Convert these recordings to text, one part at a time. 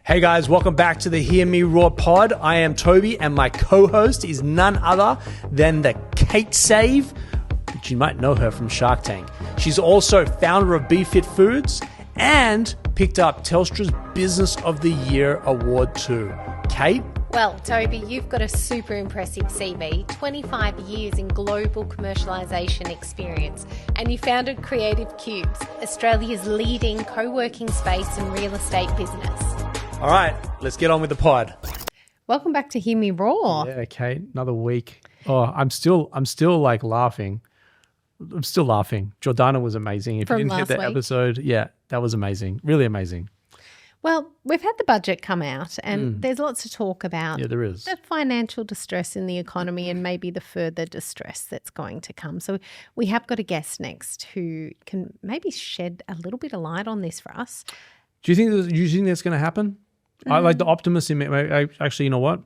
Hey guys, welcome back to the Hear Me Roar pod. I am Toby and my co-host is none other than the Kate Save, which you might know her from Shark Tank. She's also founder of BeFit Foods and picked up Telstra's Business of the Year award too. Kate? Well, Toby, you've got a super impressive CV, 25 years in global commercialisation experience, and you founded Creative Cubes, Australia's leading co-working space and real estate business. All right, let's get on with the pod. Welcome back to Hear Me Roar. Yeah, Kate, another week. Oh, I'm still like laughing. I'm still laughing. Jordana was amazing. If From you didn't last hear that week. episode, yeah, that was amazing. Really amazing. Well, we've had the budget come out and there's lots to talk about. Yeah, there is. The financial distress in the economy and maybe the further distress that's going to come. So we have got a guest next who can maybe shed a little bit of light on this for us. Do you think that's going to happen? I like the optimism. Actually, you know what?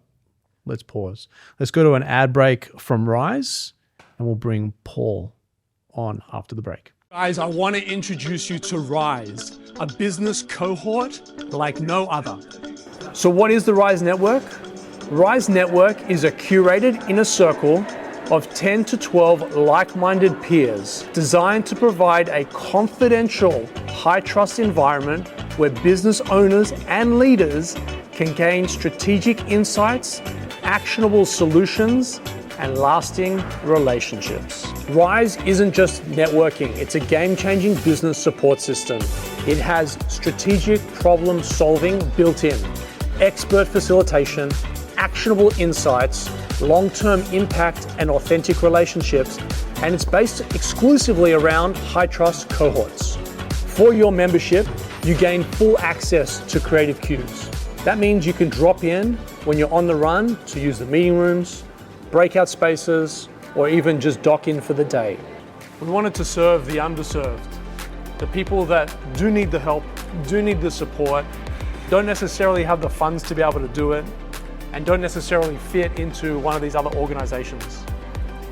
Let's pause. Let's go to an ad break from Rise and we'll bring Paul on after the break. Guys, I want to introduce you to Rise, a business cohort like no other. So what is the Rise Network? Rise Network is a curated inner circle of 10 to 12 like-minded peers designed to provide a confidential, high-trust environment where business owners and leaders can gain strategic insights, actionable solutions, and lasting relationships. Rise isn't just networking, it's a game-changing business support system. It has strategic problem solving built in, expert facilitation, actionable insights, long-term impact and authentic relationships, and it's based exclusively around high-trust cohorts. For your membership, you gain full access to Creative Cubes. That means you can drop in when you're on the run to use the meeting rooms, breakout spaces, or even just dock in for the day. We wanted to serve the underserved, the people that do need the help, do need the support, don't necessarily have the funds to be able to do it, and don't necessarily fit into one of these other organizations.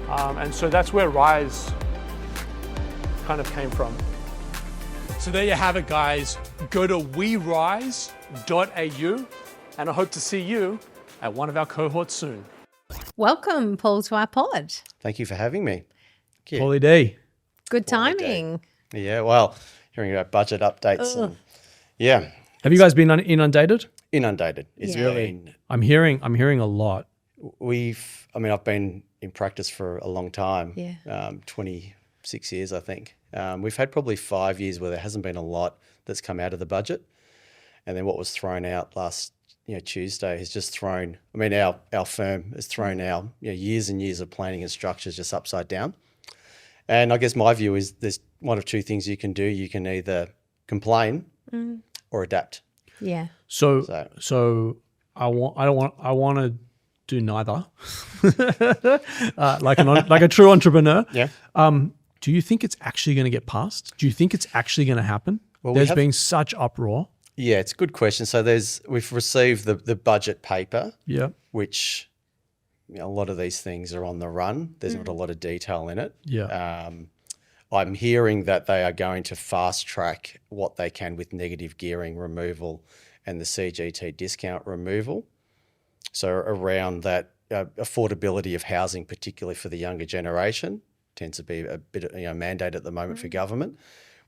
And so that's where Rise kind of came from. So there you have it, guys. Go to werise.au, and I hope to see you at one of our cohorts soon. Welcome, Paul, to our pod. Thank you for having me. Paulie D. Good timing. Yeah, well, hearing about budget updates. And, yeah, Have you guys been inundated? inundated. It's Yeah. been, I'm hearing a lot. I've been in practice for a long time, Yeah. 26 years, I think. We've had probably 5 years where there hasn't been a lot that's come out of the budget. And then what was thrown out last Tuesday has just thrown, our firm has thrown our years and years of planning and structures just upside down. And I guess my view is there's one of two things you can do. You can either complain or adapt. Yeah. So I want to do neither. like a true entrepreneur. Yeah. Do you think it's actually going to get passed? Do you think it's actually going to happen? Well, There's been such uproar. Yeah, it's a good question. So we've received the budget paper, Yeah. which a lot of these things are on the run. There's not a lot of detail in it. Yeah. I'm hearing that they are going to fast track what they can with negative gearing removal and the CGT discount removal. So around that affordability of housing, particularly for the younger generation, tends to be a bit of mandate at the moment for government.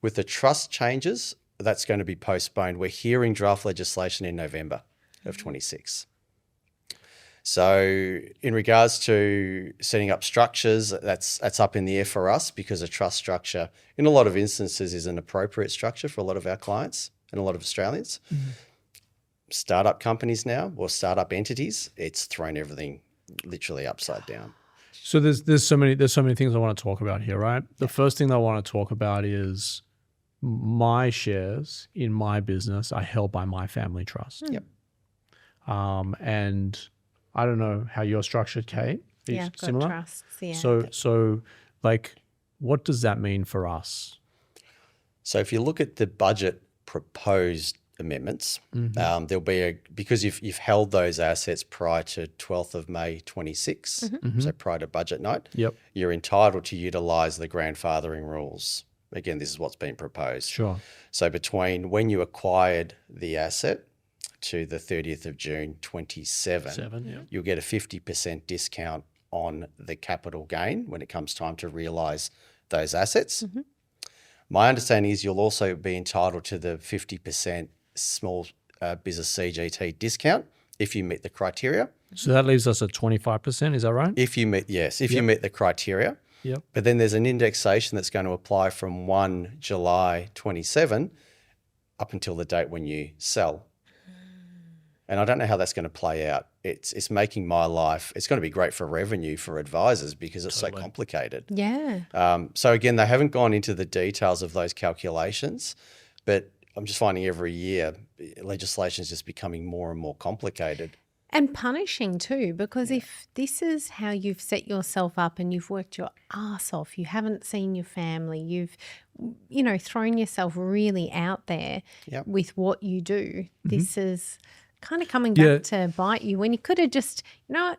With the trust changes, that's going to be postponed. We're hearing draft legislation in November of 26. So in regards to setting up structures, that's up in the air for us because a trust structure in a lot of instances is an appropriate structure for a lot of our clients and a lot of Australians. Startup companies now or startup entities, it's thrown everything literally upside down. So there's so many things I want to talk about here, right? The first thing that I want to talk about is my shares in my business are held by my family trust. Yep. And I don't know how you're structured, Kate. Are you Yeah, I've got similar? trusts. Yeah. So like, what does that mean for us? So if you look at the budget proposed amendments, there'll be because you've held those assets prior to 12th of May 26, so prior to budget night, Yep. you're entitled to utilise the grandfathering rules. Again, this is what's been proposed. Sure. So between when you acquired the asset to the 30th of June 27, you'll get a 50% discount on the capital gain when it comes time to realise those assets. My understanding is you'll also be entitled to the 50% small business CGT discount if you meet the criteria. So that leaves us at 25%, is that right? If you meet the criteria. Yep. But then there's an indexation that's going to apply from 1 July 27 up until the date when you sell. And I don't know how that's going to play out. It's making my life, it's going to be great for revenue for advisors because it's so complicated. Yeah. So again, they haven't gone into the details of those calculations, but I'm just finding every year legislation is just becoming more and more complicated. And punishing too, because if this is how you've set yourself up and you've worked your ass off, you haven't seen your family, you've, thrown yourself really out there with what you do, this is kind of coming back to bite you when you could have just,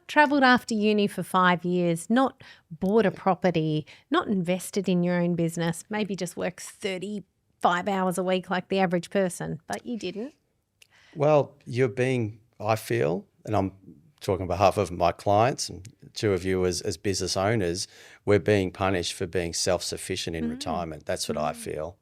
travelled after uni for 5 years, not bought a property, not invested in your own business, maybe just worked 35 hours a week like the average person, but you didn't. Well, you're being, I feel, and I'm talking on behalf of my clients and two of you as business owners, we're being punished for being self-sufficient in retirement. That's what I feel.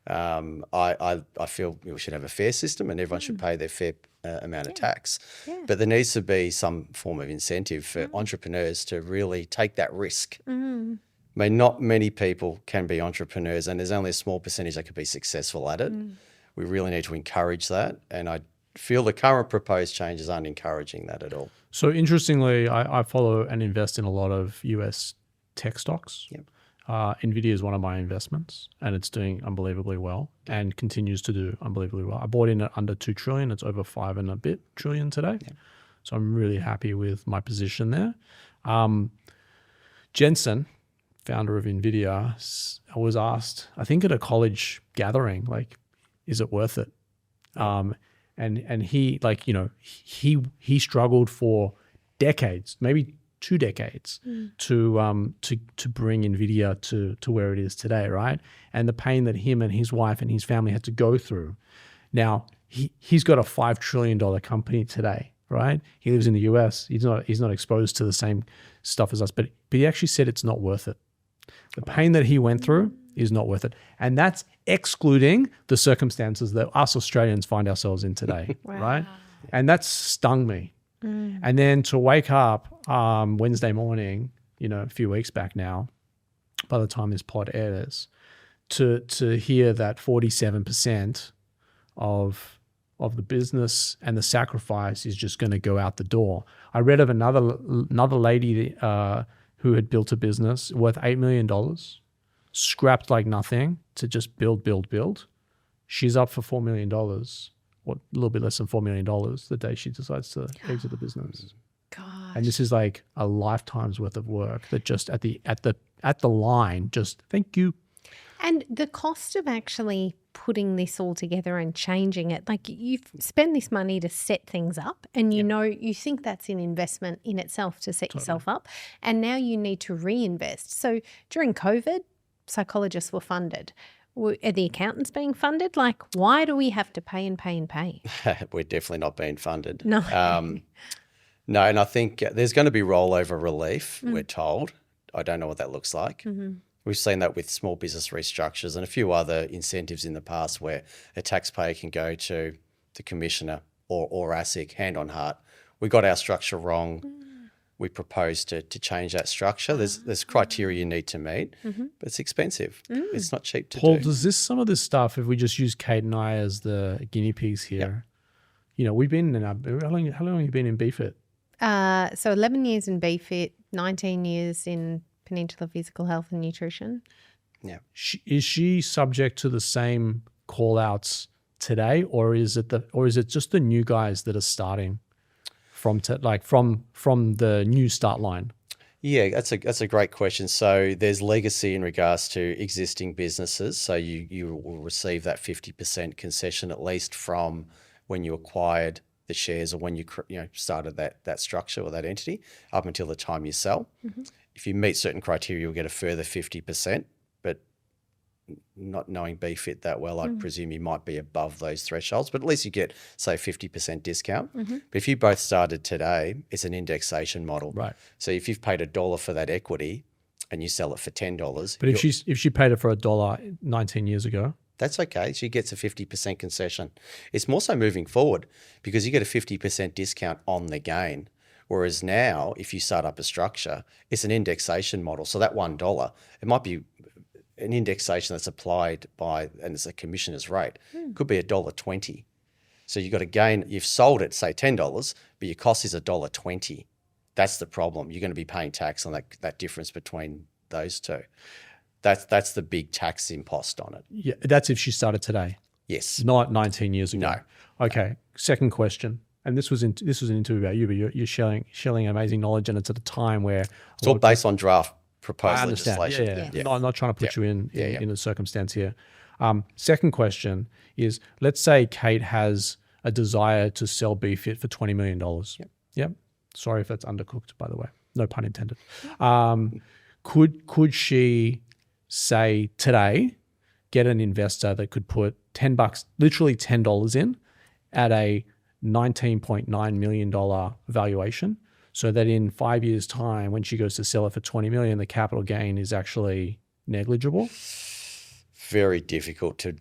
I feel we should have a fair system and everyone should pay their fair amount of tax. Yeah. But there needs to be some form of incentive for entrepreneurs to really take that risk. I mean, not many people can be entrepreneurs and there's only a small percentage that could be successful at it. We really need to encourage that, and I feel the current proposed changes aren't encouraging that at all. So interestingly, I follow and invest in a lot of US tech stocks. Yep. NVIDIA is one of my investments and it's doing unbelievably well and continues to do unbelievably well. I bought in at under 2 trillion. It's over 5 and a bit trillion today. Yep. So I'm really happy with my position there. Jensen, founder of NVIDIA, I was asked, I think at a college gathering, like, is it worth it? And he, he struggled for decades, maybe 2 decades, to bring NVIDIA to where it is today, right? And the pain that him and his wife and his family had to go through. Now he's got a $5 trillion company today, right? He lives in the US. He's not exposed to the same stuff as us, but he actually said it's not worth it. The pain that he went through is not worth it. And that's excluding the circumstances that us Australians find ourselves in today, right? And that stung me. And then to wake up Wednesday morning, a few weeks back now, by the time this pod airs, to hear that 47% of the business and the sacrifice is just going to go out the door. I read of another lady who had built a business worth $8 million, scrapped like nothing to just build. She's up for $4 million, or a little bit less than $4 million the day she decides to exit the business. Gosh. And this is like a lifetime's worth of work that just at the line, just thank you. And the cost of actually putting this all together and changing it, like you've spent this money to set things up and you think that's an investment in itself to set yourself up, and now you need to reinvest. So during COVID, psychologists were funded. Are the accountants being funded? Like, why do we have to pay and pay and pay? We're definitely not being funded. No. No, and I think there's going to be rollover relief, we're told. I don't know what that looks like. We've seen that with small business restructures and a few other incentives in the past where a taxpayer can go to the commissioner or ASIC, hand on heart. We got our structure wrong. We propose to change that structure. There's criteria you need to meet, but it's expensive. It's not cheap to Paul, do. does some of this stuff, if we just use Kate and I as the guinea pigs here, we've been in how long have you been in BFIT? So 11 years in BFIT, 19 years in Peninsula Physical Health and Nutrition. Yeah. Is she subject to the same call outs today, or is it just the new guys that are starting from the new start line? Yeah, that's a great question. So there's legacy in regards to existing businesses. So you will receive that 50% concession at least from when you acquired the shares or when you started that structure or that entity up until the time you sell. If you meet certain criteria, you'll get a further 50%. But not knowing BFIT that well, I'd presume you might be above those thresholds, but at least you get, say, 50% discount. But if you both started today, it's an indexation model. Right. So if you've paid $1 for that equity and you sell it for $10, But if she paid it for $1 19 years ago, that's okay. She gets a 50% concession. It's more so moving forward because you get a 50% discount on the gain. Whereas now, if you start up a structure, it's an indexation model. So that $1, it might be an indexation that's applied by, and it's a commissioner's rate, could be $1.20. So you've got a gain, you've sold it, say $10, but your cost is $1.20. That's the problem. You're going to be paying tax on that difference between those two. That's the big tax impost on it. yeah, that's if she started today, Yes. not 19 years ago. No. Okay. Second question, and this was an interview about you, but you're sharing amazing knowledge, and it's at a time where It's all based on draft I proposed understand. legislation. Yeah. No, I'm not trying to put you in a circumstance here. Second question is, let's say Kate has a desire to sell BFIT for $20 million. Yep. Sorry if that's undercooked, by the way. No pun intended. Could she say today, get an investor that could put $10, literally $10 in at a $19.9 million valuation, so that in 5 years' time, when she goes to sell it for $20 million, the capital gain is actually negligible? Very difficult to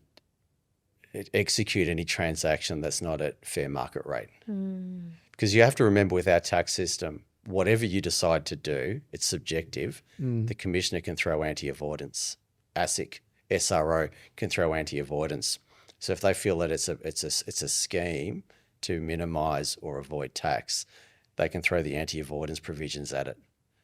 execute any transaction that's not at fair market rate. Because you have to remember, with our tax system, whatever you decide to do, it's subjective. The commissioner can throw anti-avoidance. ASIC, SRO can throw anti-avoidance. So if they feel that it's a scheme to minimise or avoid tax, they can throw the anti-avoidance provisions at it.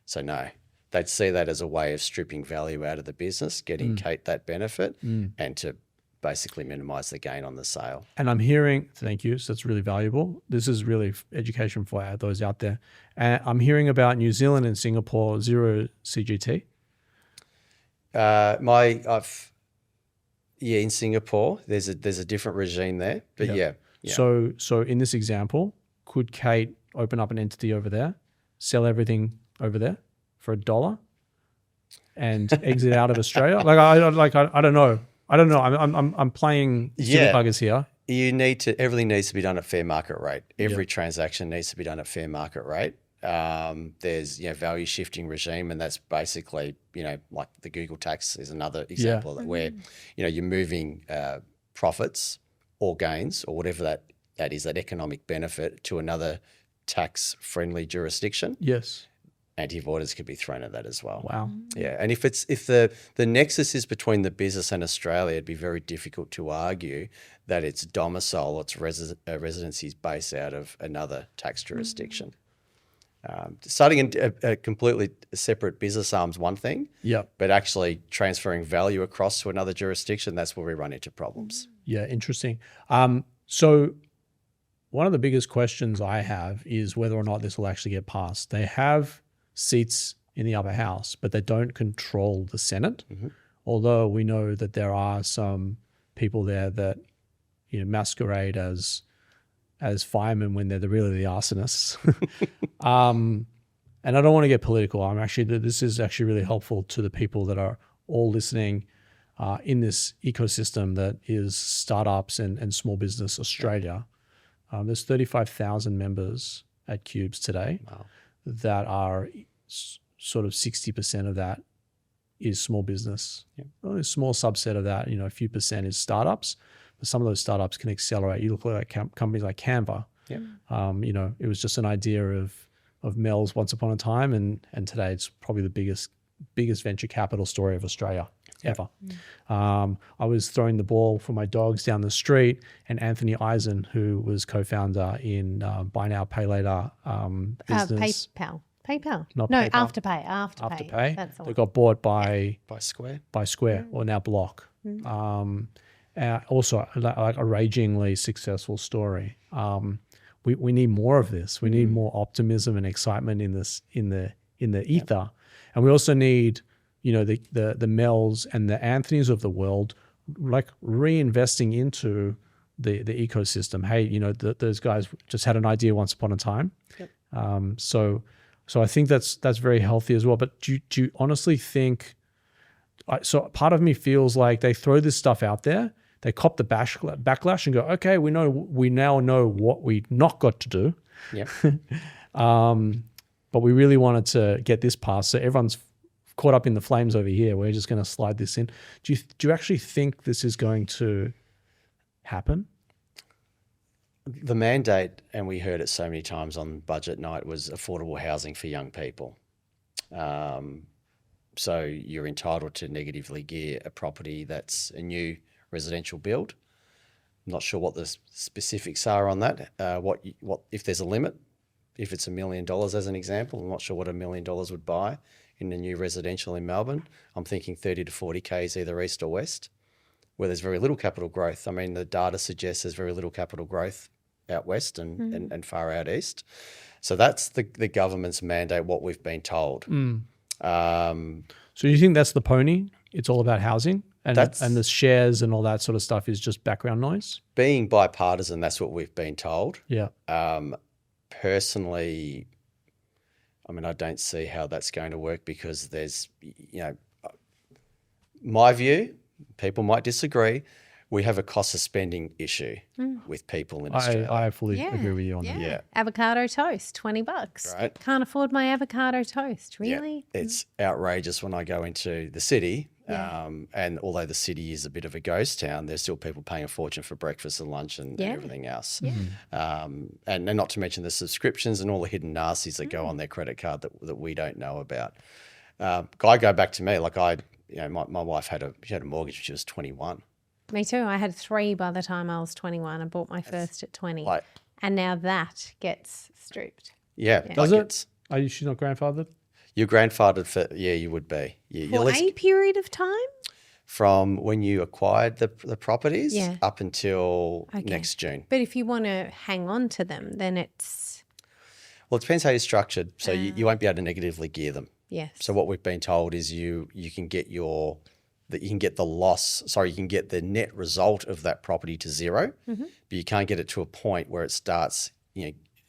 So no, they'd see that as a way of stripping value out of the business, getting Kate that benefit, and to basically minimise the gain on the sale. And I'm hearing, thank you, so that's really valuable. This is really education for those out there. I'm hearing about New Zealand and Singapore, zero CGT. In Singapore, there's a different regime there, but yeah. So in this example, could Kate open up an entity over there, sell everything over there for $1, and exit out of Australia? I don't know. I'm playing silly buggers here. Everything needs to be done at fair market rate. Every transaction needs to be done at fair market rate. There's value shifting regime, and that's basically like the Google tax is another example where you're moving profits or gains or whatever that is, that economic benefit, to another tax friendly jurisdiction. Yes. Anti-avoidance could be thrown at that as well. Wow. Yeah, and if the nexus is between the business and Australia, it'd be very difficult to argue that its domicile, its residency is based out of another tax jurisdiction. Starting a completely separate business arm's one thing, but actually transferring value across to another jurisdiction, that's where we run into problems. Yeah, interesting. So one of the biggest questions I have is whether or not this will actually get passed. They have seats in the upper house, but they don't control the Senate, although we know that there are some people there that masquerade as firemen when they're really the arsonists. And I don't want to get political. This is actually really helpful to the people that are all listening in this ecosystem that is startups and small business Australia. There's 35,000 members at Cubes today. Wow. That are sort of 60% of that is small business. Only a small subset of that, a few percent is startups, but some of those startups can accelerate. You look at companies like Canva. It was just an idea of Mel's once upon a time, and today it's probably the biggest venture capital story of Australia ever. I was throwing the ball for my dogs down the street, and Anthony Eisen, who was co-founder in Buy Now, Pay Later business. PayPal. Not no, PayPal. Afterpay. That's the They one. got bought by Square, or now Block. Also, like a ragingly successful story. We need more of this. We need more optimism and excitement in the ether, and we also need the Mels and the Anthonys of the world, like reinvesting into the ecosystem. Hey, those guys just had an idea once upon a time. So I think that's very healthy as well. But do you honestly think? so part of me feels like they throw this stuff out there, they cop the backlash and go, okay, we now know what we not got to do. Yep. But we really wanted to get this passed, so everyone's caught up in the flames over here. We're just going to slide this in. Do you actually think this is going to happen? The mandate, and we heard it so many times on budget night, was affordable housing for young people. So you're entitled to negatively gear a property that's a new residential build. I'm not sure what the specifics are on that. What if there's a limit? If it's $1 million as an example, I'm not sure what $1 million would buy in a new residential in Melbourne. I'm thinking 30 to 40 Ks either east or west, where there's very little capital growth. I mean, the data suggests there's very little capital growth out west and far out east. So that's the government's mandate, what we've been told. So you think that's the pony? It's all about housing? And the shares and all that sort of stuff is just background noise? Being bipartisan, that's what we've been told. Yeah. Personally, I mean, I don't see how that's going to work because there's, my view, people might disagree, we have a cost of spending issue with people in Australia. I fully agree with you on that. Yeah. Avocado toast, $20. Right. Can't afford my avocado toast, really? Yeah. It's outrageous when I go into the city. And although the city is a bit of a ghost town, there's still people paying a fortune for breakfast and lunch and everything else. Yeah. And not to mention the subscriptions and all the hidden nasties that go on their credit card that we don't know about. I go back to me, like my wife had a mortgage when she was 21. Me too. I had 3 by the time I was 21. I bought my first at 20. And now that gets stripped. Yeah. Does it? Are you not grandfathered? You're grandfathered for, you would be. For a period of time? From when you acquired the properties up until next June. But if you want to hang on to them, then it's... Well, it depends how you're structured. So you won't be able to negatively gear them. Yes. So what we've been told is you can get you can get the net result of that property to zero, but you can't get it to a point where it starts,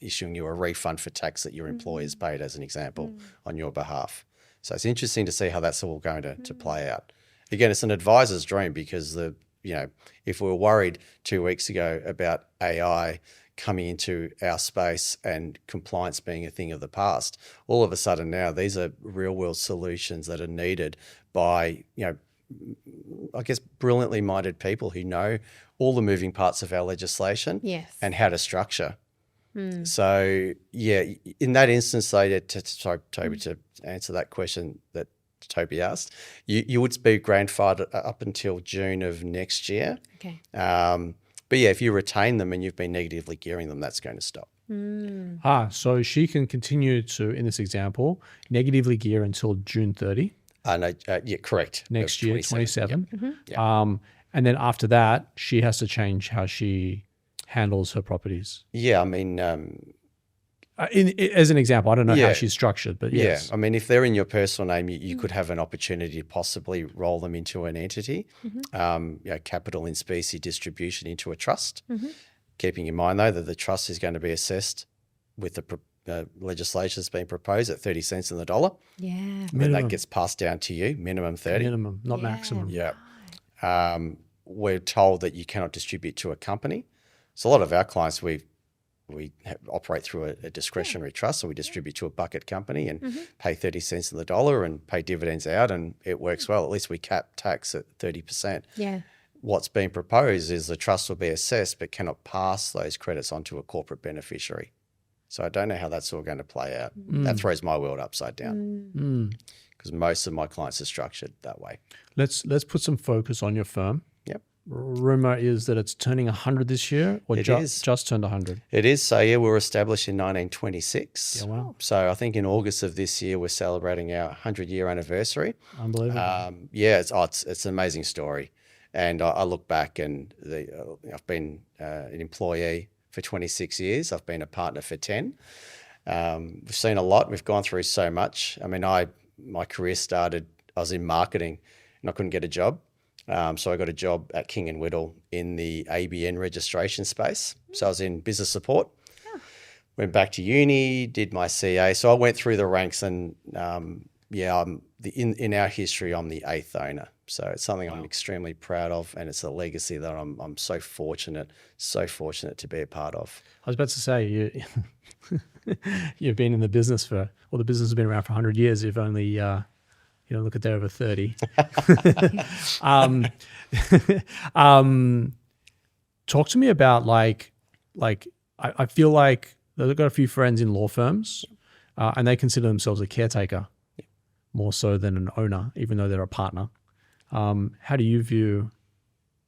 issuing you a refund for tax that your employer's paid, as an example, on your behalf. So it's interesting to see how that's all going to play out. Again, it's an advisor's dream because if we were worried 2 weeks ago about AI coming into our space and compliance being a thing of the past, all of a sudden now these are real world solutions that are needed by, I guess, brilliantly minded people who know all the moving parts of our legislation and how to structure. So, in that instance, though, Toby, to answer that question that Toby asked, you would be grandfathered up until June of next year. Okay. But if you retain them and you've been negatively gearing them, that's going to stop. So she can continue to, in this example, negatively gear until June 30. No, correct. Next year, 27. Yep. And then after that, she has to change how she handles her properties. Yeah, I mean... as an example, I don't know how she's structured, but yes. Yeah, I mean, if they're in your personal name, you could have an opportunity to possibly roll them into an entity, capital in specie distribution into a trust, keeping in mind, though, that the trust is going to be assessed with the legislation that's been proposed at 30 cents on the dollar. Yeah. And then that gets passed down to you, minimum 30. Minimum, not maximum. Yeah. We're told that you cannot distribute to a company. So a lot of our clients, we operate through a discretionary trust, so we distribute to a bucket company and pay 30 cents on the dollar and pay dividends out, and it works well. At least we cap tax at 30%. Yeah. What's being proposed is the trust will be assessed but cannot pass those credits onto a corporate beneficiary. So I don't know how that's all going to play out. That throws my world upside down because most of my clients are structured that way. Let's put some focus on your firm. Yep. Rumor is that it's turning 100 this year, or just turned 100. It is. So we were established in 1926. Yeah, wow. So I think in August of this year we're celebrating our 100-year anniversary. Unbelievable. It's an amazing story, and I look back and I've been an employee for 26 years. I've been a partner for 10. We've seen a lot. We've gone through so much. I mean, my career started, I was in marketing and I couldn't get a job. So I got a job at King & Whittle in the ABN registration space. So I was in business support. Went back to uni, did my CA. So I went through the ranks and in our history, I'm the 8th owner. So it's something I'm extremely proud of, and it's a legacy that I'm so fortunate to be a part of. I was about to say, you've been in the business the business has been around for 100 years. You've only, look at they're over 30. Talk to me about I feel like they've got a few friends in law firms, and they consider themselves a caretaker more so than an owner, even though they're a partner. How do you view,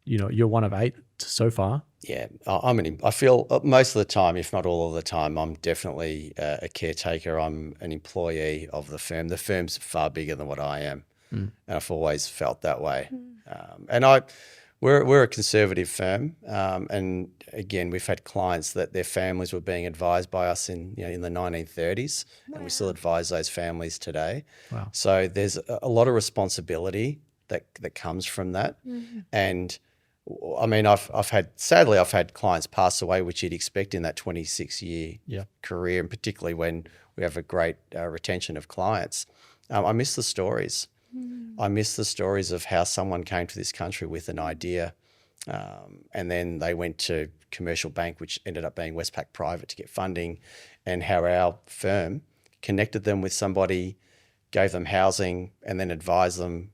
you're one of 8 so far? Yeah, I feel most of the time, if not all of the time, I'm definitely a caretaker. I'm an employee of the firm. The firm's far bigger than what I am, and I've always felt that way. We're a conservative firm, and again, we've had clients that their families were being advised by us in the 1930s, and we still advise those families today. Wow. So there's a lot of responsibility that comes from that, and I mean, I've had clients pass away, which you'd expect in that 26-year career, and particularly when we have a great retention of clients. I miss the stories. I miss the stories of how someone came to this country with an idea, and then they went to commercial bank, which ended up being Westpac Private, to get funding, and how our firm connected them with somebody, gave them housing, and then advised them,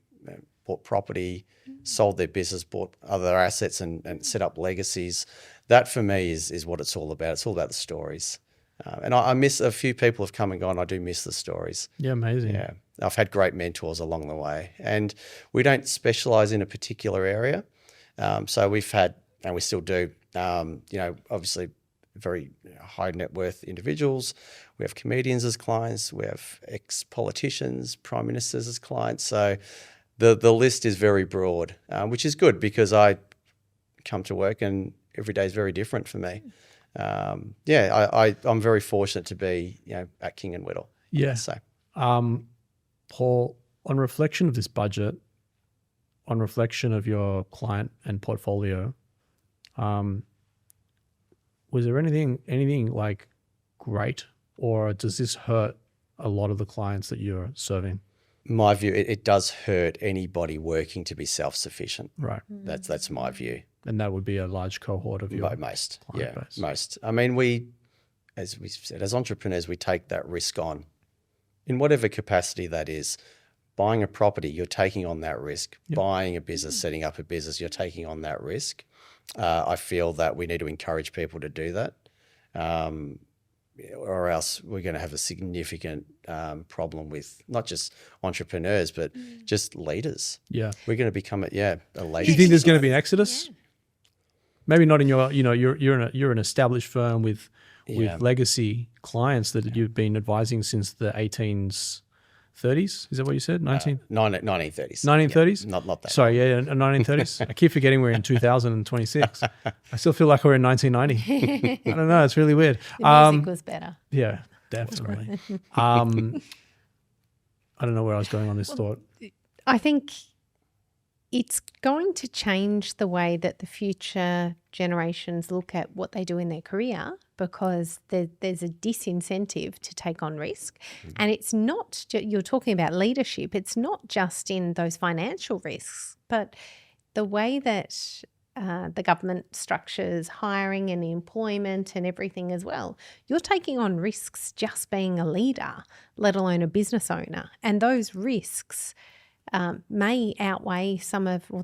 bought property, sold their business, bought other assets, and set up legacies. That for me is what it's all about. It's all about the stories. And I miss, a few people have come and gone. I do miss the stories. Yeah, amazing. Yeah, I've had great mentors along the way, and we don't specialise in a particular area. So we've had, and we still do, obviously very high net worth individuals. We have comedians as clients. We have ex-politicians, prime ministers as clients. So the list is very broad, which is good because I come to work and every day is very different for me. I'm very fortunate to be, at King & Whittle. Yeah. So, Paul, on reflection of this budget, on reflection of your client and portfolio, was there anything like great, or does this hurt a lot of the clients that you're serving? My view, it does hurt anybody working to be self-sufficient. Right. That's my view. And that would be a large cohort of your most. client Yeah, base. most. I mean, as we said, as entrepreneurs, we take that risk on in whatever capacity that is. Buying a property, you're taking on that risk. Yep. Buying a business, setting up a business, you're taking on that risk. I feel that we need to encourage people to do that, or else we're going to have a significant problem with not just entrepreneurs, but just leaders. Yeah, we're going to become a leader. Do you think there's going to be an exodus? Yeah. Maybe not in your, you're an established firm with legacy clients that you've been advising since the 1830s. Is that what you said? 1930s. 1930s. Yeah, not that. Sorry, 1930s. I keep forgetting we're in 2026. I still feel like we're in 1990. I don't know. It's really weird. The music was better. Yeah, definitely. I don't know where I was going on this thought. I think it's going to change the way that the future generations look at what they do in their career, because there's a disincentive to take on risk. And it's not, you're talking about leadership, it's not just in those financial risks, but the way that the government structures hiring and employment and everything as well. You're taking on risks just being a leader, let alone a business owner. And those risks may outweigh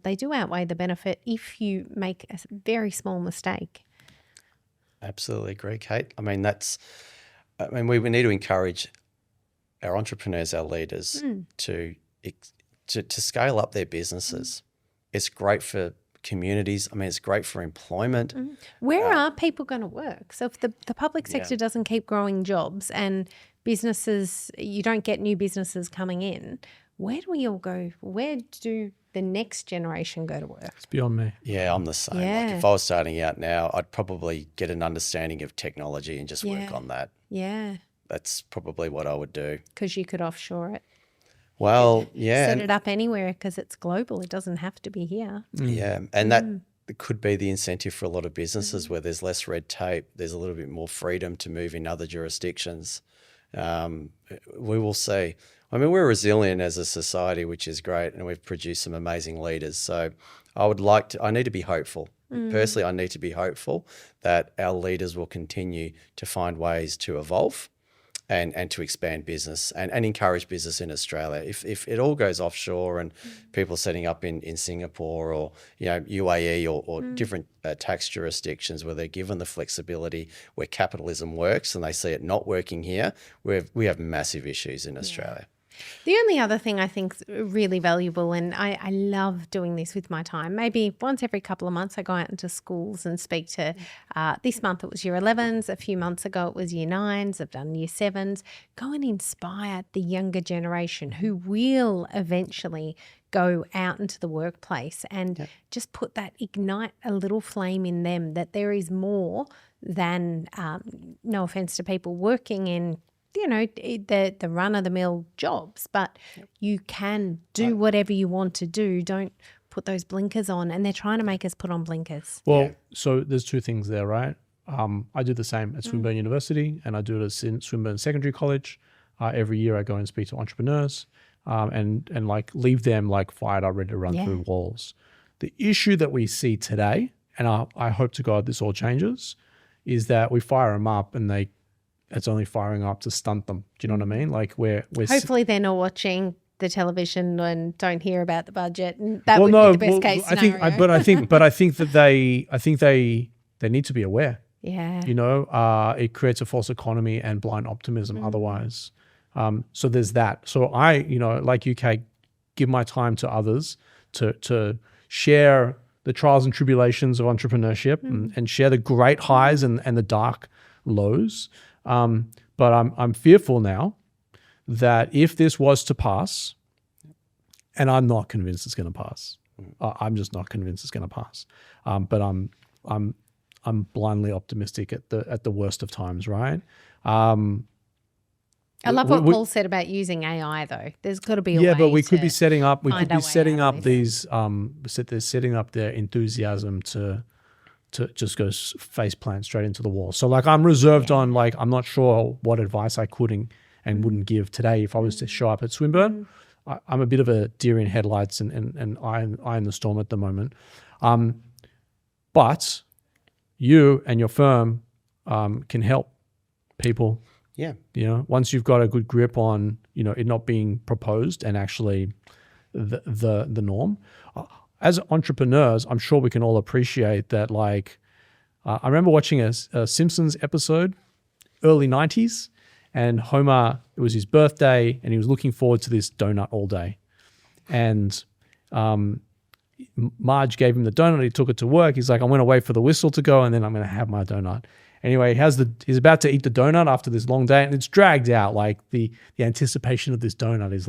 they do outweigh the benefit if you make a very small mistake. Absolutely agree, Kate. I mean, we need to encourage our entrepreneurs, our leaders, to scale up their businesses. It's great for communities. I mean, it's great for employment. Where are people going to work? So if the public sector doesn't keep growing jobs and businesses, you don't get new businesses coming in, where do we all go? Where do the next generation go to work? It's beyond me. Yeah, I'm the same. Yeah. Like if I was starting out now, I'd probably get an understanding of technology and just work on that. Yeah. That's probably what I would do. Because you could offshore it. Well, yeah. Set it up anywhere because it's global. It doesn't have to be here. Yeah, and that could be the incentive for a lot of businesses where there's less red tape, there's a little bit more freedom to move in other jurisdictions. We will see. I mean, we're resilient as a society, which is great, and we've produced some amazing leaders. So I need to be hopeful. Personally, I need to be hopeful that our leaders will continue to find ways to evolve and to expand business and encourage business in Australia. If it all goes offshore and people setting up in Singapore or UAE or different tax jurisdictions where they're given the flexibility where capitalism works and they see it not working here, we have massive issues in Australia. The only other thing I think is really valuable, and I love doing this with my time, maybe once every couple of months I go out into schools and speak to, this month it was year 11s, a few months ago it was year 9s, I've done year 7s, go and inspire the younger generation who will eventually go out into the workplace and just ignite a little flame in them that there is more than, no offense to people working in the run-of-the-mill jobs, but you can do whatever you want to do. Don't put those blinkers on, and they're trying to make us put on blinkers. Well, so there's two things there, right? I do the same at Swinburne University, and I do it at Swinburne Secondary College. Every year I go and speak to entrepreneurs and leave them fired up, ready to run through walls. The issue that we see today, and I hope to God this all changes, is that we fire them up and it's only firing up to stunt them. Do you know what I mean? We're hopefully they're not watching the television and don't hear about the budget, and that would be the best case scenario. I think that they need to be aware. Yeah. It creates a false economy and blind optimism otherwise. So there's that. So I, like you, Kate, give my time to others to share the trials and tribulations of entrepreneurship and share the great highs and the dark lows. But I'm fearful now that if this was to pass, and I'm not convinced it's going to pass, I'm just not convinced it's going to pass. But I'm blindly optimistic at the worst of times, right? I love what Paul said about using AI, though. There's got to be a way. Yeah, but we could be setting up. They're setting up their enthusiasm to just go face plant straight into the wall. So I'm reserved on I'm not sure what advice I could and wouldn't give today if I was to show up at Swinburne. I'm a bit of a deer in headlights and eye in the storm at the moment. But you and your firm can help people. Yeah. Once you've got a good grip on, it not being proposed and actually the norm. As entrepreneurs, I'm sure we can all appreciate that. I remember watching a Simpsons episode, early 90s, and Homer, it was his birthday, and he was looking forward to this donut all day. And Marge gave him the donut. He took it to work. He's like, I'm going to wait for the whistle to go, and then I'm going to have my donut. Anyway, he's about to eat the donut after this long day, and it's dragged out. The anticipation of this donut is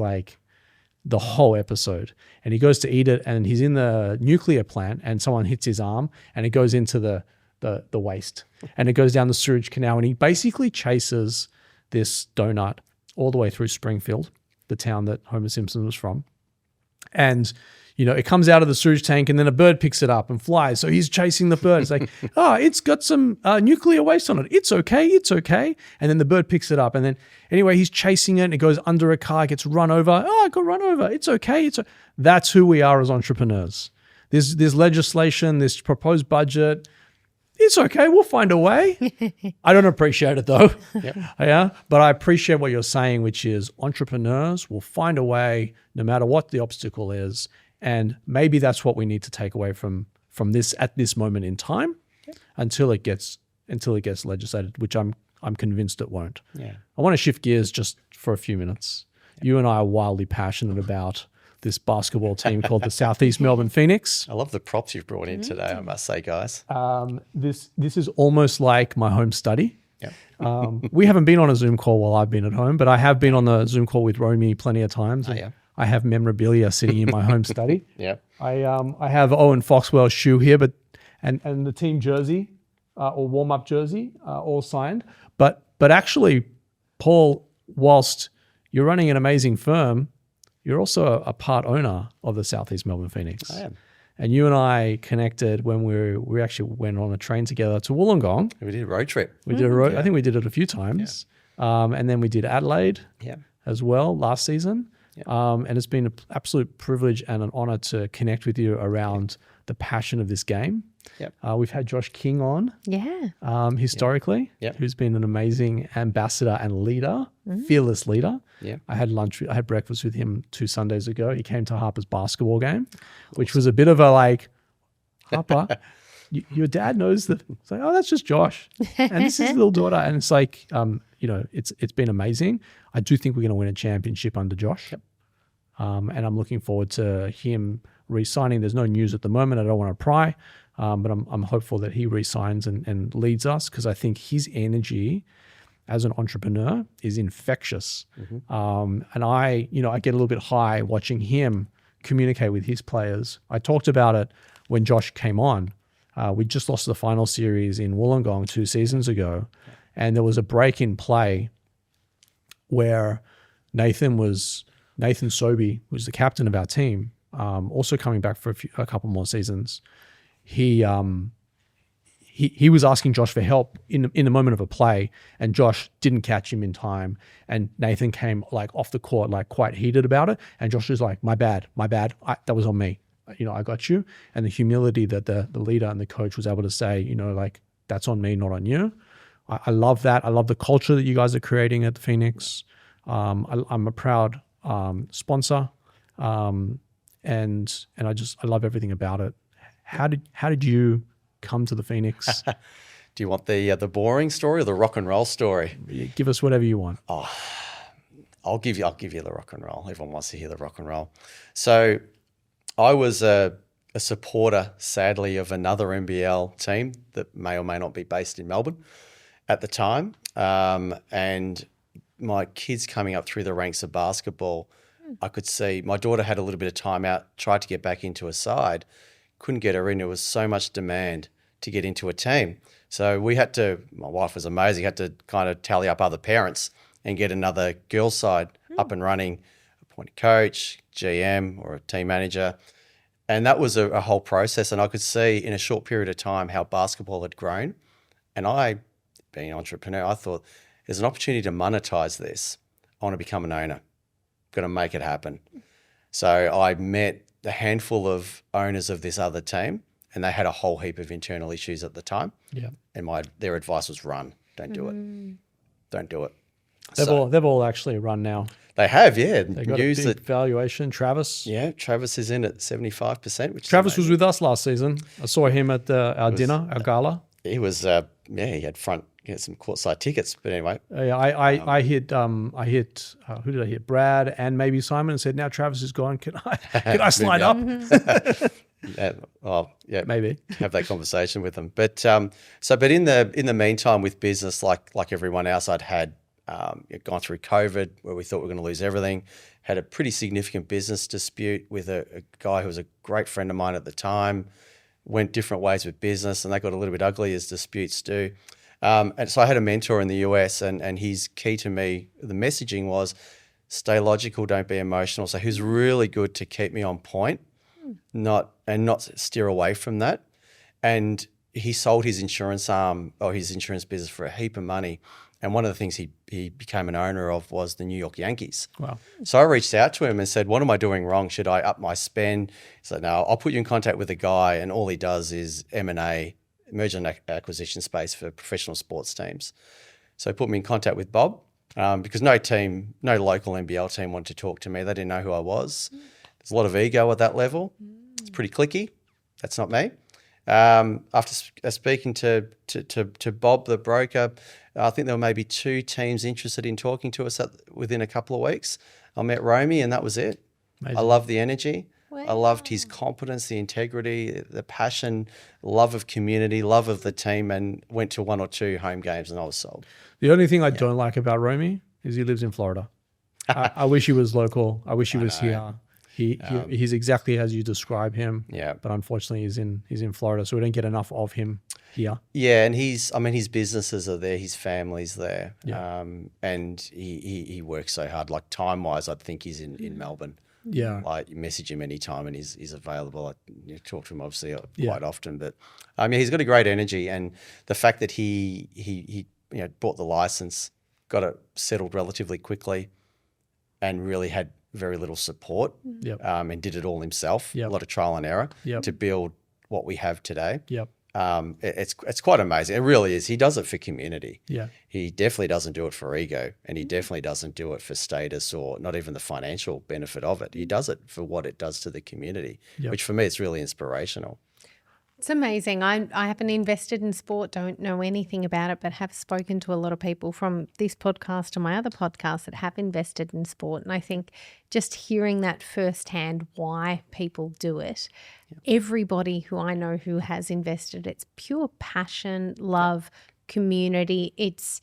the whole episode. And he goes to eat it, and he's in the nuclear plant, and someone hits his arm, and it goes into the waste, and it goes down the sewage canal, and he basically chases this donut all the way through Springfield, the town that Homer Simpson was from. And it comes out of the sewage tank, and then a bird picks it up and flies. So he's chasing the bird. It's like, it's got some nuclear waste on it. It's okay. And then the bird picks it up. And then anyway, he's chasing it, and it goes under a car, gets run over. Oh, I got run over. It's okay. That's who we are as entrepreneurs. There's legislation, this proposed budget. It's okay. We'll find a way. I don't appreciate it though. Yep. Yeah. But I appreciate what you're saying, which is entrepreneurs will find a way no matter what the obstacle is. And maybe that's what we need to take away from this at this moment in time, until it gets legislated, which I'm convinced it won't. Yeah. I want to shift gears just for a few minutes. Yeah. You and I are wildly passionate about this basketball team called the Southeast Melbourne Phoenix. I love the props you've brought in today, I must say, guys. This is almost like my home study. Yeah. We haven't been on a Zoom call while I've been at home, but I have been on the Zoom call with Romy plenty of times. Oh, yeah. I have memorabilia sitting in my home study. Yeah. I have Owen Foxwell's shoe here, and the team jersey or warm up jersey all signed. But actually, Paul, whilst you're running an amazing firm, you're also a part owner of the Southeast Melbourne Phoenix. I am. And you and I connected when we actually went on a train together to Wollongong. We did a road trip. We did I think we did it a few times. And then we did Adelaide Yeah. as well last season. And it's been an absolute privilege and an honor to connect with you around the passion of this game. Yep. We've had Josh King on historically, who's been an amazing ambassador and leader, fearless leader. Yeah. I had breakfast with him 2 Sundays ago. He came to Harper's basketball game, which was a bit of a like, Harper, your dad knows that. It's like, oh, that's just Josh. And this is his little daughter. And it's like, it's been amazing. I do think we're going to win a championship under Josh. Yep. And I'm looking forward to him re-signing. There's no news at the moment. I don't want to pry, but I'm hopeful that he re-signs and leads us, because I think his energy as an entrepreneur is infectious. And I get a little bit high watching him communicate with his players. I talked about it when Josh came on. We just lost the final series in Wollongong 2 seasons ago, and there was a break in play where Nathan Sobey, who's the captain of our team, also coming back for a couple more seasons. He was asking Josh for help in the moment of a play, and Josh didn't catch him in time. And Nathan came like off the court, like quite heated about it. And Josh was like, my bad. That was on me. I got you. And the humility that the leader and the coach was able to say, like, that's on me, not on you. I love that. I love the culture that you guys are creating at the Phoenix. I'm a proud sponsor, and I love everything about it. How did you come to the Phoenix? Do you want the boring story or the rock and roll story? Give us whatever you want. Oh, I'll give you the rock and roll. Everyone wants to hear the rock and roll. So I was a supporter, sadly, of another NBL team that may or may not be based in Melbourne at the time, and my kids coming up through the ranks of basketball, I could see my daughter had a little bit of time out, tried to get back into a side, couldn't get her in. There was so much demand to get into a team. So my wife was amazing, had to kind of tally up other parents and get another girls' side up and running, appoint a coach, GM or a team manager. And that was a whole process. And I could see in a short period of time how basketball had grown. And I, being an entrepreneur, I thought, there's an opportunity to monetize this. I want to become an owner. Going to make it happen. So I met a handful of owners of this other team, and they had a whole heap of internal issues at the time. Yeah. And their advice was run. Don't do it. Don't do it. They've all actually run now. They have, yeah. They got a big valuation. Travis. Yeah, Travis is in at 75%. Travis was with us last season. I saw him at our gala. He was, he had some courtside tickets. But anyway, I hit who did I hit? Brad and maybe Simon, and said, "Now Travis is gone. Can I slide up?" Maybe have that conversation with them. But but in the meantime, with business, like everyone else, I'd had gone through COVID, where we thought we were going to lose everything. Had a pretty significant business dispute with a guy who was a great friend of mine at the time. Went different ways with business, and they got a little bit ugly, as disputes do. And so I had a mentor in the US, and his key to me, the messaging was, stay logical, don't be emotional. So he was really good to keep me on point, not steer away from that. And he sold his insurance his insurance business for a heap of money. And one of the things he became an owner of was the New York Yankees. Wow. So I reached out to him and said, what am I doing wrong? Should I up my spend? He said, no, I'll put you in contact with a guy, and all he does is M&A, merger and acquisition space for professional sports teams. So he put me in contact with Bob, because no local NBL team wanted to talk to me. They didn't know who I was. There's a lot of ego at that level. It's pretty cliquey. That's not me. After speaking to Bob, the broker, I think there were maybe 2 teams interested in talking to us within a couple of weeks. I met Romy, and that was it. Amazing. I loved the energy. Wow. I loved his competence, the integrity, the passion, love of community, love of the team, and went to 1 or 2 home games, and I was sold. The only thing I don't like about Romy is he lives in Florida. I wish he was local. I wish he was here. He's exactly as you describe him. Yeah. But unfortunately, he's in Florida, so we don't get enough of him here. Yeah, and his businesses are there, his family's there. Yeah. And he works so hard. Like time-wise, I think he's in Melbourne. Yeah. Like, you message him anytime and he's available. I talk to him obviously quite often, but he's got a great energy, and the fact that he bought the license, got it settled relatively quickly and really had very little support and did it all himself, a lot of trial and error to build what we have today. It's quite amazing. It really is. He does it for community. He definitely doesn't do it for ego, and he definitely doesn't do it for status or not even the financial benefit of it. He does it for what it does to the community, which for me is really inspirational. It's amazing. I haven't invested in sport, don't know anything about it, but have spoken to a lot of people from this podcast and my other podcasts that have invested in sport. And I think just hearing that firsthand, why people do it, everybody who I know who has invested, it's pure passion, love, community. It's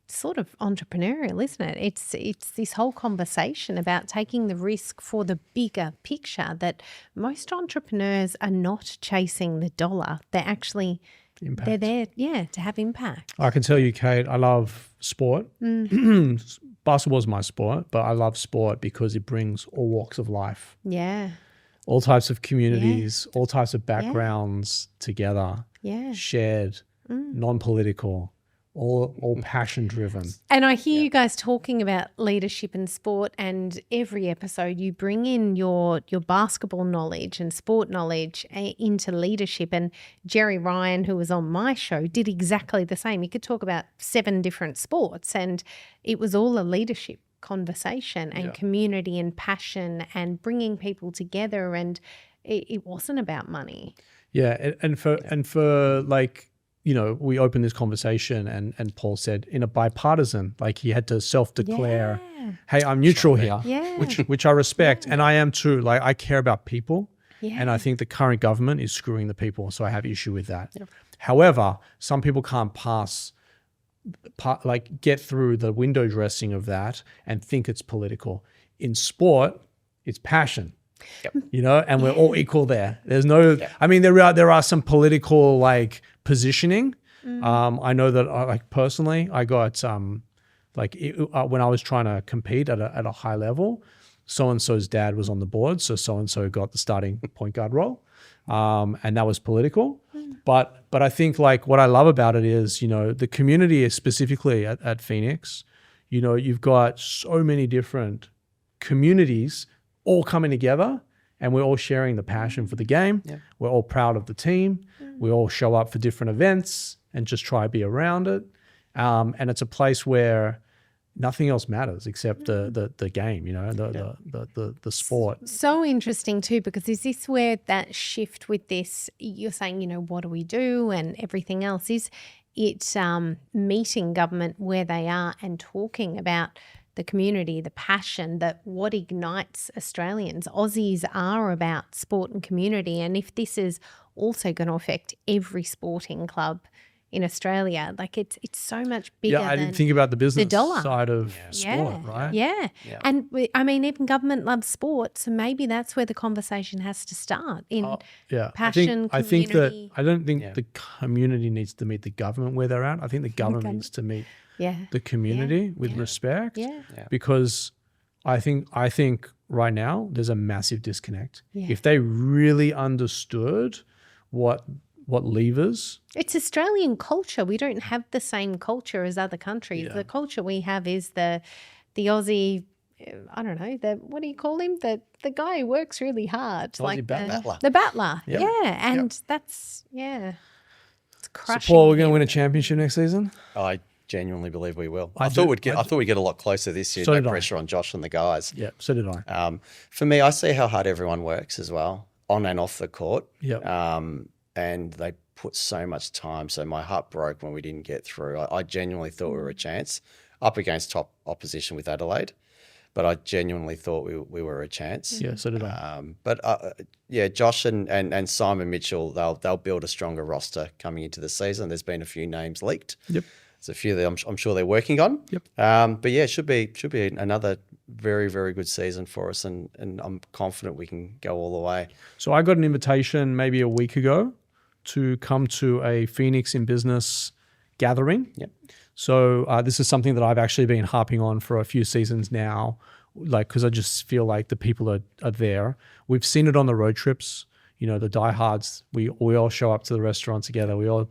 sort of entrepreneurial, isn't it? It's this whole conversation about taking the risk for the bigger picture, that most entrepreneurs are not chasing the dollar. They're actually they're there, to have impact. I can tell you, Kate, I love sport. Basketball is my sport, but I love sport because it brings all walks of life. All types of communities, all types of backgrounds together. Shared, non-political. All passion driven. And I hear you guys talking about leadership in sport, and every episode you bring in your basketball knowledge and sport knowledge into leadership. And Jerry Ryan, who was on my show, did exactly the same. He could talk about 7 different sports, and it was all a leadership conversation and community and passion and bringing people together, and it wasn't about money. And for like, you know, we opened this conversation and Paul said in a bipartisan, like he had to self-declare, hey, I'm neutral here, which I respect. And I am too. Like I care about people. And I think the current government is screwing the people. So I have issue with that. However, some people can't get through the window dressing of that and think it's political. In sport, it's passion. You know, and we're all equal there. There's no, I mean, there are some political like positioning. I know that like personally, I got when I was trying to compete at a high level, so-and-so's dad was on the board. So-and-so got the starting point guard role. And that was political. But I think like what I love about it is, you know, the community is specifically at Phoenix, you know, you've got so many different communities all coming together, and we're all sharing the passion for the game. We're all proud of the team. We all show up for different events and just try to be around it. And it's a place where nothing else matters except the game, you know, the sport. So interesting too, because is this where that shift with this, you're saying, you know, what do we do and everything else, is it meeting government where they are and talking about the community, the passion, that what ignites Australians. Aussies are about sport and community. And if this is also going to affect every sporting club in Australia, like it's so much bigger I didn't think about the business dollar side of sport, right? And I mean, even government loves sport, so maybe that's where the conversation has to start in passion, I think that I don't think the community needs to meet the government where they're at. I think the government needs to meet the community with respect, because I think right now there's a massive disconnect. If they really understood what levers, it's Australian culture. We don't have the same culture as other countries. The culture we have is the Aussie. I don't know, what do you call him? The guy who works really hard, Aussie like battler. The battler. And that's it's crushing. So Paul, we're going to win a championship next season. I genuinely believe we will. I thought we'd get a lot closer this year. No pressure on Josh and the guys. Yeah, so did I. For me, I see how hard everyone works as well, on and off the court. And they put so much time. So my heart broke when we didn't get through. I genuinely thought we were a chance up against top opposition with Adelaide, but I genuinely thought we were a chance. Yeah, so did I. But Josh and Simon Mitchell, they'll build a stronger roster coming into the season. There's been a few names leaked. There's a few that I'm sure they're working on. But yeah, it should be another very, very good season for us, and I'm confident we can go all the way. So I got an invitation maybe a week ago to come to a Phoenix in Business gathering. So this is something that I've actually been harping on for a few seasons now, like because I just feel like the people are there. We've seen it on the road trips. the diehards, we all show up to the restaurant together. We all,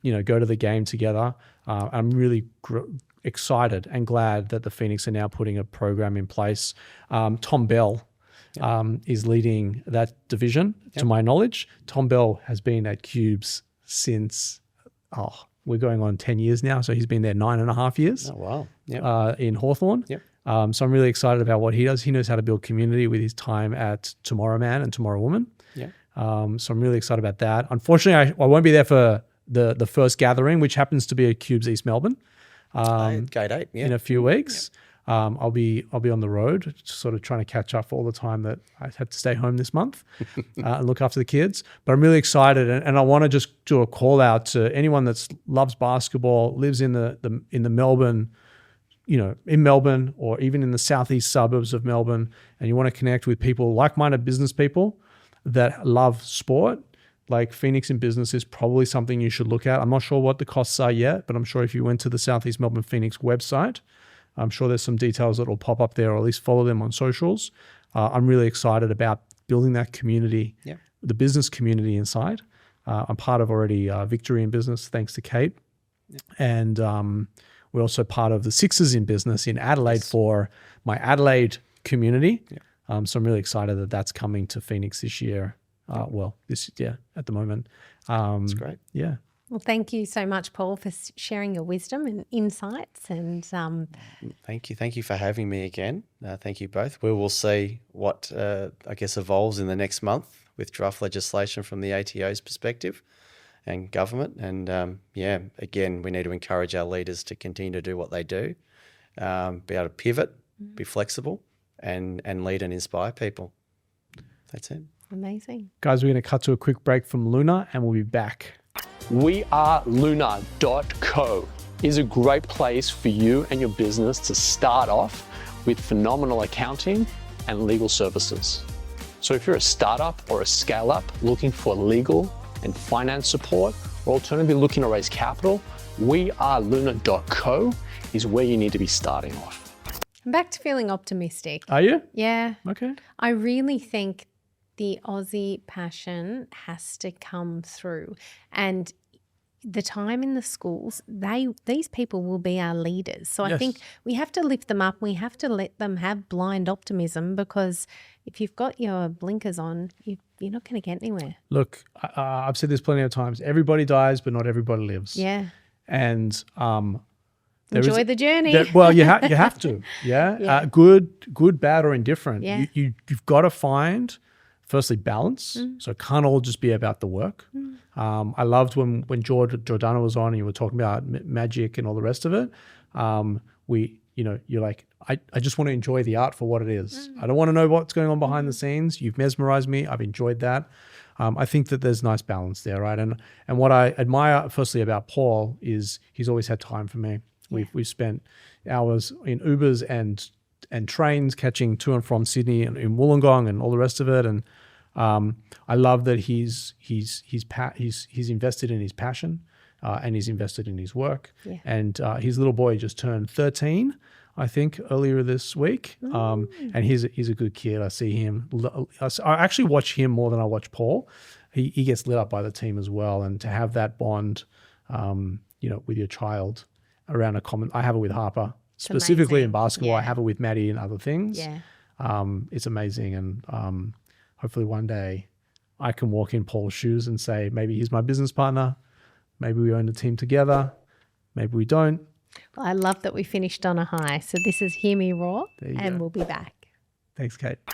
go to the game together. I'm really excited and glad that the Phoenix are now putting a program in place. Tom Bell is leading that division, to my knowledge. Tom Bell has been at Cubes since, we're going on 10 years now. So he's been there 9.5 years. Oh, wow. Yep. In Hawthorne. Yep. So I'm really excited about what he does. He knows how to build community with his time at Tomorrow Man and Tomorrow Woman. Yeah. So I'm really excited about that. Unfortunately, I won't be there for the first gathering, which happens to be at Cubes East Melbourne. Gate 8, in a few weeks. I'll be on the road, sort of trying to catch up for all the time that I had to stay home this month and look after the kids. But I'm really excited, and I want to just do a call out to anyone that loves basketball, lives in the Melbourne, in Melbourne or even in the southeast suburbs of Melbourne, and you want to connect with people, like-minded business people that love sport. Like Phoenix in Business is probably something you should look at. I'm not sure what the costs are yet, but I'm sure if you went to the Southeast Melbourne Phoenix website, I'm sure there's some details that will pop up there, or at least follow them on socials. I'm really excited about building that community, the business community inside. I'm part of already Victory in Business, thanks to Kate. And we're also part of the Sixers in Business in Adelaide for my Adelaide community. So I'm really excited that that's coming to Phoenix this year. At the moment. That's great. Yeah. Well, thank you so much, Paul, for sharing your wisdom and insights. And thank you for having me again. Thank you both. We will see what evolves in the next month with draft legislation from the ATO's perspective and government. And again, we need to encourage our leaders to continue to do what they do, be able to pivot, be flexible, and lead and inspire people. That's it. Amazing. Guys, we're going to cut to a quick break from Luna and we'll be back. up.Co is a great place for you and your business to start off with phenomenal accounting and legal services. So if you're a startup or a scale-up looking for legal and finance support, or alternatively looking to raise capital, Luna.co is where you need to be starting off. I'm back to feeling optimistic. Are you? Yeah. Okay. I really think the Aussie passion has to come through, and the time in the schools, these people will be our leaders. So I think we have to lift them up. We have to let them have blind optimism, because if you've got your blinkers on, you're not going to get anywhere. Look, I've said this plenty of times. Everybody dies, but not everybody lives. Yeah. And enjoy the journey. You have to. Yeah. Good, bad, or indifferent. Yeah. You've got to find, firstly, balance. So it can't all just be about the work. I loved when Jordana was on and you were talking about magic and all the rest of it. You're like, I just want to enjoy the art for what it is. I don't want to know what's going on behind the scenes. You've mesmerized me. I've enjoyed that. I think that there's nice balance there, right? And what I admire, firstly, about Paul is he's always had time for me. We've spent hours in Ubers and trains catching to and from Sydney and in Wollongong and all the rest of it. And I love that he's invested in his passion and he's invested in his work. Yeah. And his little boy just turned 13, I think, earlier this week. And he's a good kid. I see him. I actually watch him more than I watch Paul. He gets lit up by the team as well. And to have that bond, with your child around a common, I have it with Harper. Specifically in basketball, I have it with Maddie and other things. Yeah. It's amazing. And hopefully one day I can walk in Paul's shoes and say, maybe he's my business partner. Maybe we own a team together. Maybe we don't. Well, I love that we finished on a high. So this is Hear Me Roar, and we'll be back. Thanks, Kate.